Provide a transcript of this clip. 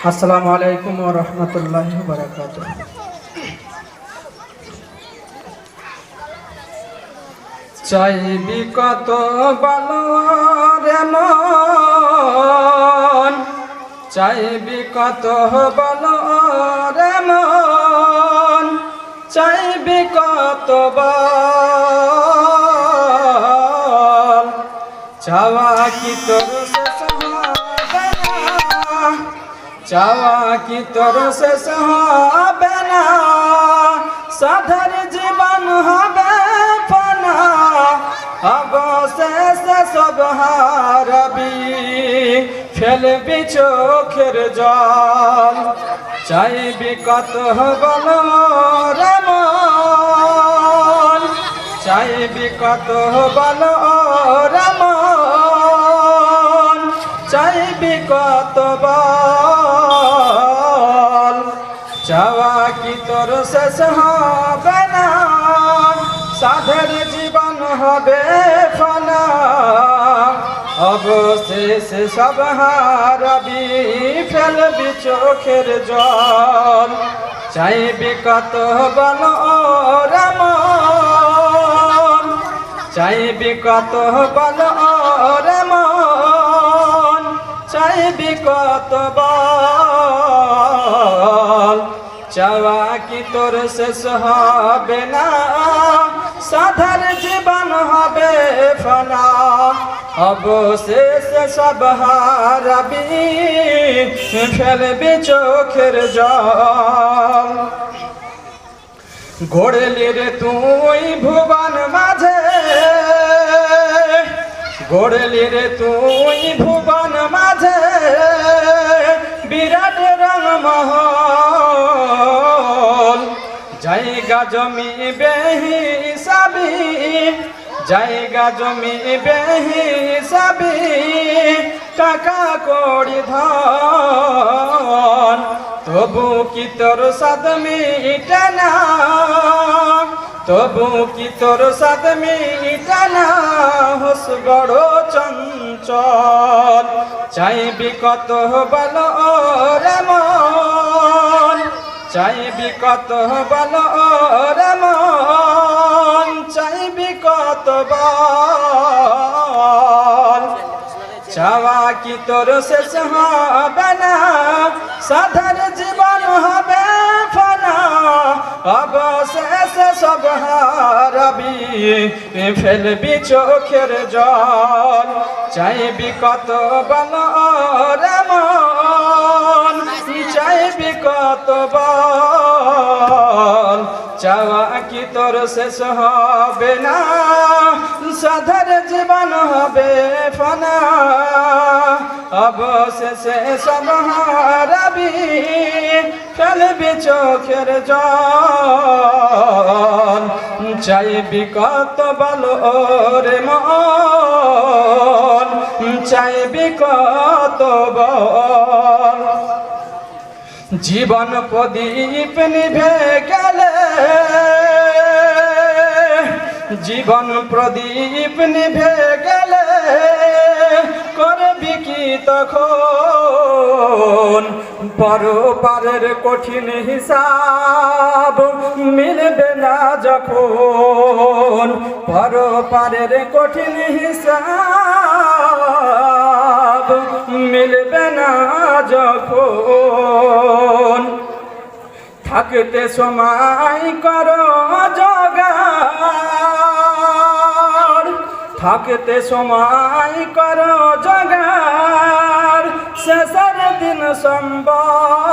আসসালামু আলাইকুম ওয়া রাহমাতুল্লাহি ওয়া বারাকাতুহু। চাইবি কত ভালো রে মন, চাইবি কত ভালো রে মন, চাইবি কত বল, চাওয়া কি তোর শেষ হবে না, চাওয়া কি তোর শেষ হবে না, সাধার জীবন হবে ফানা, অবশেষে সব হারাবি, ফেলবি চোখের জল। চাইবি কত বল রে মন, চাইবি কত বল রে মন, চাইবি কত বল, চাওয়া কি তোর শেষ হবে না, সাধের জীবন হবে ফানা, অবশেষে সব হারাবি, ফেলবি চোখের জল। চাইবি কত বল রে মন, চাইবি কত বল রে মন, চাইবি কত বল, চাওয়া কি তোর শেষ হবে না, সাধার জীবন হবে ফানা, অবশেষে সব হারাবি, ফেলবি চোখের জল। গড়লি রে তুই ভুবন মাঝে, গড়লি রে তুই ভুবন মাঝে, বিরাট রংমহল, জায়গা জমি বেহিসাবি, জায়গা জমি বেহিসাবি, টাকা কড়ি ধন, তবু কি তোর সাদ মিটে না, তবু কি তোর সাদ মিটে না, হোস বড় চঞ্চল। চাইবি কত বল রে মন, চাইবি কত বল রে মন, চাইবি কত বল, চাওয়া কি তোর শেষ হবে না, সাধার জীবন হবে ফানা, অবশেষে সব হারাবি, ফেলবি চোখের জল। চাইবি কত বল রে মন, চাইবি কত বল, চাওয়া কি তোর শেষ হবে না, সাধার জীবন হবে ফানা, অবশেষে সব হারাবি, ফেলবি চোখের জল। চাইবি কত বল রে মন, চাইবি কত বল, জীবন প্রদীপ নিভে গেলে, জীবন প্রদীপ নিভে গেলে, করবি কি তখন, পরপারের কঠিন হিসাব মিলবে না যখন, পরপারের কঠিন হিসাব মিলবে না যখন, থাকতে সময় করো জোগাড়, থাকতে সময় করো জোগাড়, শেষের দিন সম্বল,